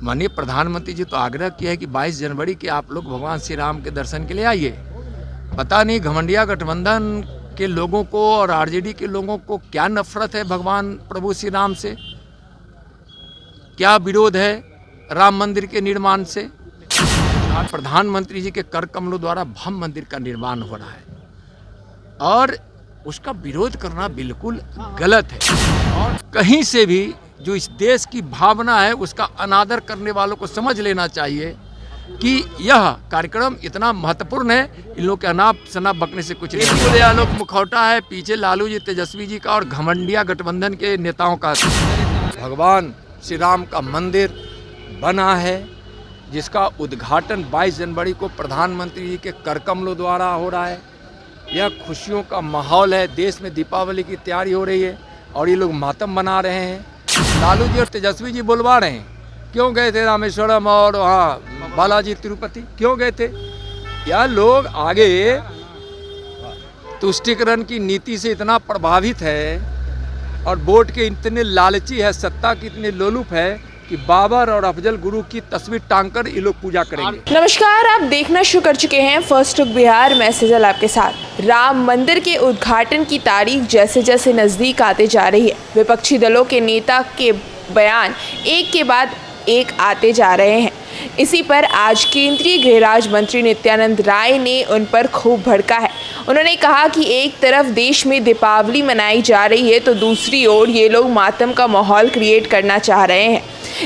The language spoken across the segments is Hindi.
माननीय प्रधानमंत्री जी तो आग्रह किया है कि 22 जनवरी के आप लोग भगवान श्री राम के दर्शन के लिए आइए। पता नहीं घमंडिया गठबंधन के लोगों को और आरजेडी के लोगों को क्या नफरत है भगवान प्रभु श्री राम से, क्या विरोध है राम मंदिर के निर्माण से। प्रधानमंत्री जी के कर कमलों द्वारा भव्य मंदिर का निर्माण हो रहा है और उसका विरोध करना बिल्कुल गलत है। और कहीं से भी जो इस देश की भावना है उसका अनादर करने वालों को समझ लेना चाहिए कि यह कार्यक्रम इतना महत्वपूर्ण है। इन लोग के अनाप शनाप बकने से कुछ नहीं। बिल्कुल यह लोग मुखौटा है, पीछे लालू जी तेजस्वी जी का और घमंडिया गठबंधन के नेताओं का। भगवान श्री राम का मंदिर बना है जिसका उद्घाटन 22 जनवरी को प्रधानमंत्री जी के कर कमलों द्वारा हो रहा है। यह खुशियों का माहौल है, देश में दीपावली की तैयारी हो रही है और ये लोग मातम मना रहे हैं। लालू जी और तेजस्वी जी बुलवा रहे हैं। क्यों गए थे रामेश्वरम और वहाँ बालाजी तिरुपति, क्यों गए थे? यह लोग आगे तुष्टीकरण की नीति से इतना प्रभावित है और वोट के इतने लालची है, सत्ता की इतने लोलुप है कि बाबर और अफजल गुरु की तस्वीर टांगकर ये लोग पूजा करेंगे। नमस्कार, आप देखना शुरू कर चुके हैं फर्स्ट लुक बिहार। मैं सेजल आपके साथ। राम मंदिर के उद्घाटन की तारीख जैसे जैसे नजदीक आते जा रही है, विपक्षी दलों के नेता के बयान एक के बाद एक आते जा रहे हैं। इसी पर आज केंद्रीय गृह राज्य मंत्री नित्यानंद राय ने उन पर खूब भड़का है। उन्होंने कहा कि एक तरफ देश में दीपावली मनाई जा रही है तो दूसरी ओर ये लोग मातम का माहौल क्रिएट करना चाह रहे हैं।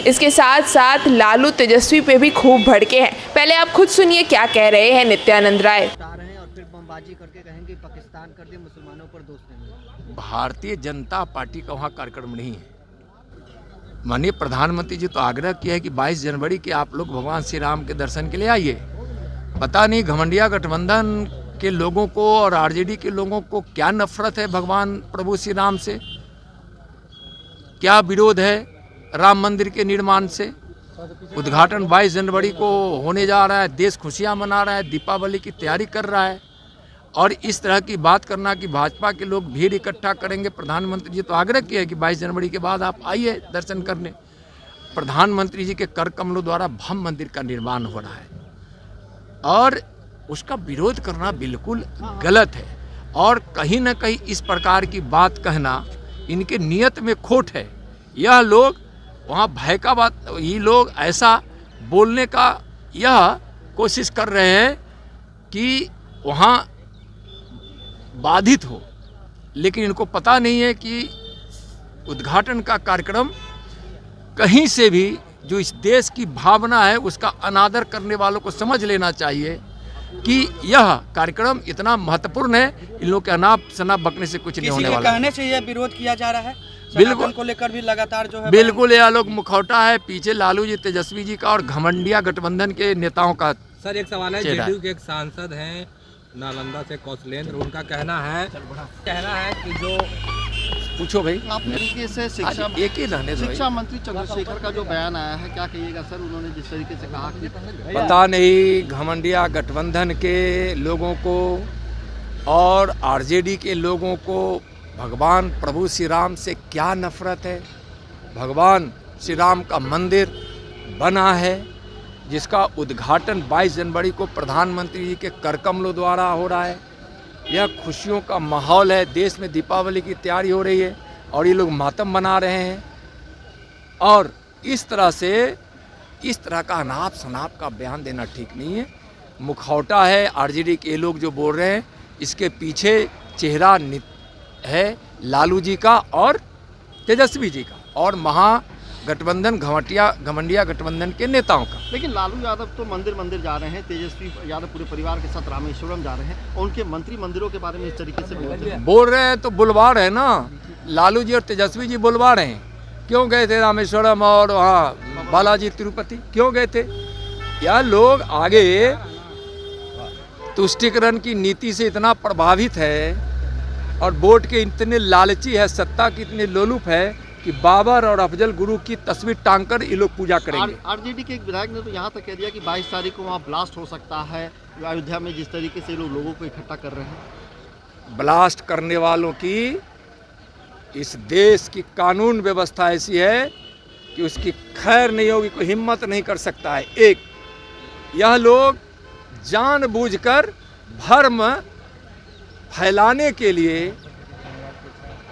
इसके साथ साथ लालू तेजस्वी पे भी खूब भड़के हैं। पहले आप खुद सुनिए क्या कह रहे हैं नित्यानंद राय। और फिर बमबाजी करके कहेंगे पाकिस्तान कर दे, मुसलमानों पर दोष देंगे। भारतीय जनता पार्टी का वहाँ कार्यक्रम नहीं है। माननीय प्रधानमंत्री जी तो आग्रह किया है कि 22 जनवरी के आप लोग भगवान श्री राम के दर्शन के लिए आइए। पता नहीं घमंडिया गठबंधन के लोगों को और आरजेडी के लोगों को क्या नफरत है भगवान प्रभु श्री राम से, क्या विरोध है राम मंदिर के निर्माण से। उद्घाटन 22 जनवरी को होने जा रहा है, देश खुशियां मना रहा है, दीपावली की तैयारी कर रहा है और इस तरह की बात करना कि भाजपा के लोग भीड़ इकट्ठा करेंगे। प्रधानमंत्री जी तो आग्रह किया है कि 22 जनवरी के बाद आप आइए दर्शन करने। प्रधानमंत्री जी के कर कमलों द्वारा भव्य मंदिर का निर्माण हो रहा है और उसका विरोध करना बिल्कुल गलत है। और कहीं ना कहीं इस प्रकार की बात कहना इनके नियत में खोट है। यह लोग वहाँ भय का बात, ये लोग ऐसा बोलने का यह कोशिश कर रहे हैं कि वहाँ बाधित हो, लेकिन इनको पता नहीं है कि उद्घाटन का कार्यक्रम कहीं से भी जो इस देश की भावना है उसका अनादर करने वालों को समझ लेना चाहिए कि यह कार्यक्रम इतना महत्वपूर्ण है। इन लोग के अनाप शनाप बकने से कुछ नहीं होने वाला। कहने से यह विरोध किया जा रहा है बिल्कुल को लेकर भी लगातार जो है। बिल्कुल यह लोग मुखौटा है, पीछे लालू जी तेजस्वी जी का और घमंडिया गठबंधन के नेताओं का। सर एक सवाल है, जेडीयू के एक सांसद हैं नालंदा से कौशलेंद्र, उनका कहना है कि जो पूछो भाई आप तरीके से शिक्षा मंत्री चंद्रशेखर का जो बयान आया है, क्या कहिएगा सर? उन्होंने जिस तरीके से कहा कि पता नहीं घमंडिया गठबंधन के लोगों को और आरजेडी के लोगों को भगवान प्रभु श्री राम से क्या नफरत है। भगवान श्री राम का मंदिर बना है जिसका उद्घाटन 22 जनवरी को प्रधानमंत्री जी के कर कमलों द्वारा हो रहा है। यह खुशियों का माहौल है, देश में दीपावली की तैयारी हो रही है और ये लोग मातम मना रहे हैं। और इस तरह का अनाप शनाप का बयान देना ठीक नहीं है। मुखौटा है आरजेडी के लोग जो बोल रहे हैं, इसके पीछे चेहरा है लालू जी का और तेजस्वी जी का और महागठबंधन घमंडिया गठबंधन के नेताओं का। लेकिन लालू यादव तो मंदिर जा रहे हैं, तेजस्वी यादव पूरे परिवार के साथ रामेश्वरम जा रहे हैं और उनके मंत्री मंदिरों के बारे में इस तरीके से बोल रहे हैं तो बुलवा रहे हैं ना। लालू जी और तेजस्वी जी बुलवा रहे हैं। क्यों गए थे रामेश्वरम और वहाँ बालाजी तिरुपति, क्यों गए थे? यह लोग आगे तुष्टीकरण की नीति से इतना प्रभावित है और वोट के इतने लालची है, सत्ता की इतने लोलुप है कि बाबर और अफजल गुरु की तस्वीर टांगकर ये लोग पूजा करेंगे। आरजेडी के एक विधायक ने तो यहाँ तक कह दिया कि 22 तारीख को वहाँ ब्लास्ट हो सकता है अयोध्या में, जिस तरीके से लोगों को इकट्ठा कर रहे हैं। ब्लास्ट करने वालों की इस देश की कानून व्यवस्था ऐसी है कि कि उसकी खैर नहीं होगी, कोई हिम्मत नहीं कर सकता है। एक, यह लोग जानबूझकर भ्रम फैलाने के लिए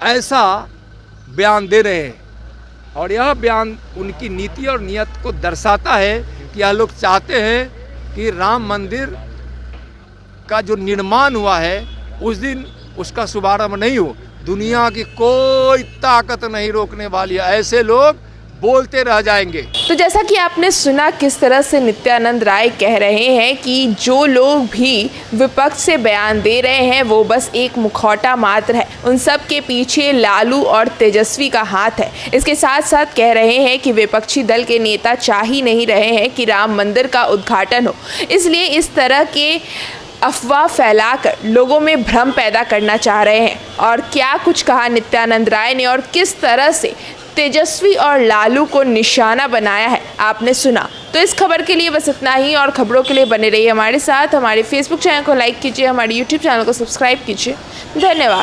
ऐसा बयान दे रहे हैं, और यह बयान उनकी नीति और नियत को दर्शाता है कि यह लोग चाहते हैं कि राम मंदिर का जो निर्माण हुआ है उस दिन उसका शुभारंभ नहीं हो। दुनिया की कोई ताकत नहीं रोकने वाली है, ऐसे लोग बोलते रह जाएंगे। तो जैसा कि आपने सुना किस तरह से नित्यानंद राय कह रहे हैं कि जो लोग भी विपक्ष से बयान दे रहे हैं वो बस एक मुखौटा मात्र है, उन सब के पीछे लालू और तेजस्वी का हाथ है। इसके साथ साथ कह रहे हैं कि विपक्षी दल के नेता चाह ही नहीं रहे हैं कि राम मंदिर का उद्घाटन हो, इसलिए इस तरह के अफवाह फैलाकर लोगों में भ्रम पैदा करना चाह रहे हैं। और क्या कुछ कहा नित्यानंद राय ने और किस तरह से तेजस्वी और लालू को निशाना बनाया है, आपने सुना। तो इस खबर के लिए बस इतना ही, और खबरों के लिए बने रहिए हमारे साथ। हमारे फेसबुक चैनल को लाइक कीजिए, हमारे यूट्यूब चैनल को सब्सक्राइब कीजिए। धन्यवाद।